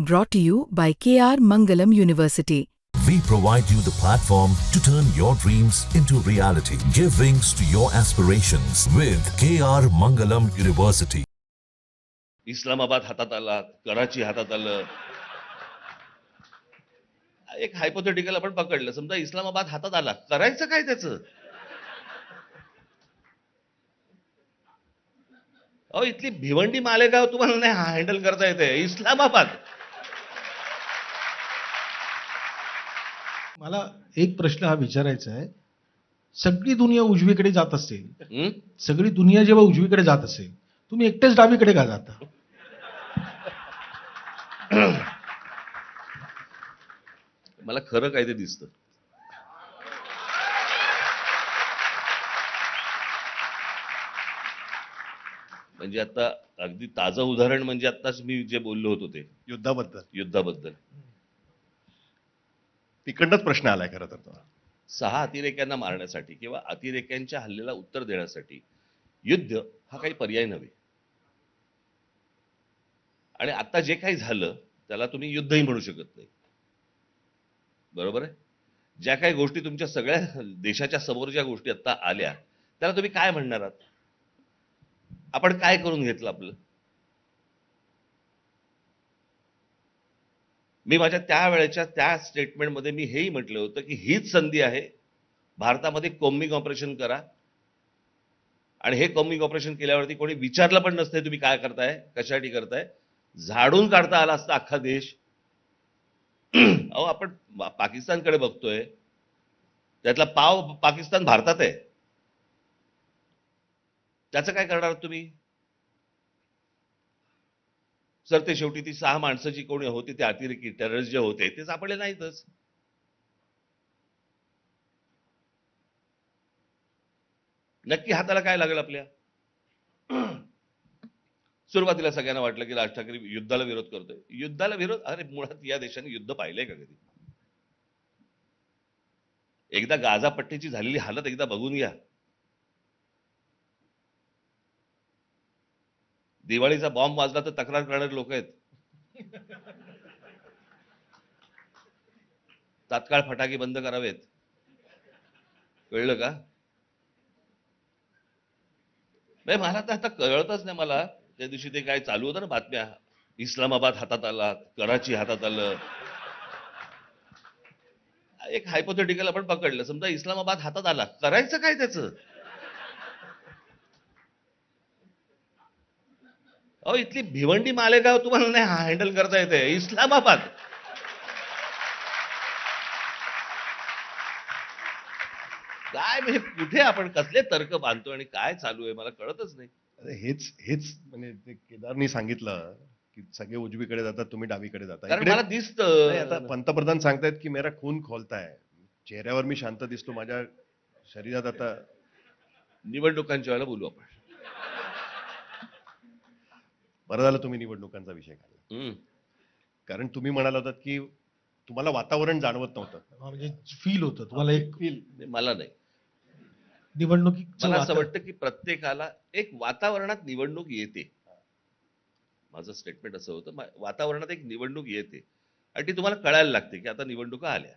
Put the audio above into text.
Brought to you by KR Mangalam University. We provide you the platform to turn your dreams into reality. Give wings to your aspirations with KR Mangalam University. Islamabad हातात आला, कराची हातात आलं. एक hypothetical आपण पकडलं, समजा इस्लामाबाद हातात आला, करायचं काय त्याचं? अहो, इथली भिवंडी मालेगाव तुम्हाला नाही हँडल करता येते. इस्लामाबाद. मला एक प्रश्न हा विचारायचा आहे. सगळी दुनिया उजवीकडे जात असेल, सगळी दुनिया जेव्हा उजवीकडे जात असेल, तुम्ही एकटेच डावीकडे का जाता? मला खरं काय ते दिसतं. म्हणजे आता अगदी ताजं उदाहरण म्हणजे आत्ताच मी जे बोललो होतो ते युद्धाबद्दल तिकडनंच प्रश्न आलाय खरं तर. 6 अतिरेक्यांना मारण्यासाठी किंवा अतिरेक्यांच्या हल्ल्याला उत्तर देण्यासाठी युद्ध हा काही पर्याय नव्हे. आणि आता जे काही झालं त्याला तुम्ही युद्धही म्हणू शकत नाही. बरोबर आहे? ज्या काही गोष्टी तुमच्या सगळ्या देशाच्या समोर ज्या गोष्टी आता आल्या त्याला तुम्ही काय म्हणणार आहात? आपण काय करून घेतलं आपलं? मी माझ्या त्यावेळेच्या त्या स्टेटमेंटमध्ये मी हेही म्हटलं होतं की हीच संधी आहे, भारतामध्ये कॉम्बिंग ऑपरेशन करा. आणि हे कॉम्बिंग ऑपरेशन केल्यावरती कोणी विचारलं पण नसते तुम्ही काय करताय, कशासाठी करताय. झाडून काढता आला असता अख्खा देश. अहो, आपण पाकिस्तानकडे बघतोय, त्यातला पाव पाकिस्तान भारतात आहे. त्याचं काय करणार तुम्ही? सर, ते शेवटी ती 6 माणसं जी कोणी होती ते अतिरेकी टेररिस्ट जे होते ते सापडले नाहीतच. नक्की हाताला काय लागेल आपल्या? सुरुवातीला सगळ्यांना वाटलं की राज ठाकरे युद्धाला विरोध करतोय. युद्धाला विरोध? अरे, मुळात या देशाने युद्ध पाहिलंय का कधी? एकदा गाझा पट्टीची झालेली हालत एकदा बघून घ्या. दिवाळीचा बॉम्ब वाजला तर तक्रार करणारे लोक आहेत. तात्काळ फटाके बंद करावेत. कळलं का? मला तर आता कळतच नाही. मला त्या दिवशी ते काय चालू होतं ना बातम्या, इस्लामाबाद हातात आला, कराची हातात आलं. एक हायपोथेटिकल आपण पकडलं, समजा इस्लामाबाद हातात आला, करायचं काय त्याचं? अहो, इथली भिवंडी मालेगाव तुम्हाला नाही हँडल करता येते. इस्लामाबाद. काय म्हणजे कुठे आपण कसले तर्क बांधतो आणि काय चालू आहे मला कळतच नाही. अरे हेच म्हणजे ते केदारनी सांगितलं की सगळे उजवीकडे जातात, तुम्ही डावीकडे जाता. कारण इकडे मला नाही, दिसतं. आता पंतप्रधान सांगतायत की मेरा खून खोलताय. चेहऱ्यावर मी शांत दिसतो, माझ्या शरीरात आता. निवडणुकांच्या वेळेला बोलू आपण. बरं झालं तुम्ही निवडणुकांचा विषय काढला. कारण तुम्ही म्हणाला होतात की तुम्हाला वातावरण जाणवत नव्हतं. म्हणजे फील होतं तुम्हाला एक मला नाही. निवडणुकीचं मला असं वातावरण. वाटतं की प्रत्येकाला एक वातावरणात निवडणूक येते. माझं स्टेटमेंट असं होतं, वातावरणात एक निवडणूक येते आणि ती तुम्हाला कळायला लागते की आता निवडणुका आल्या.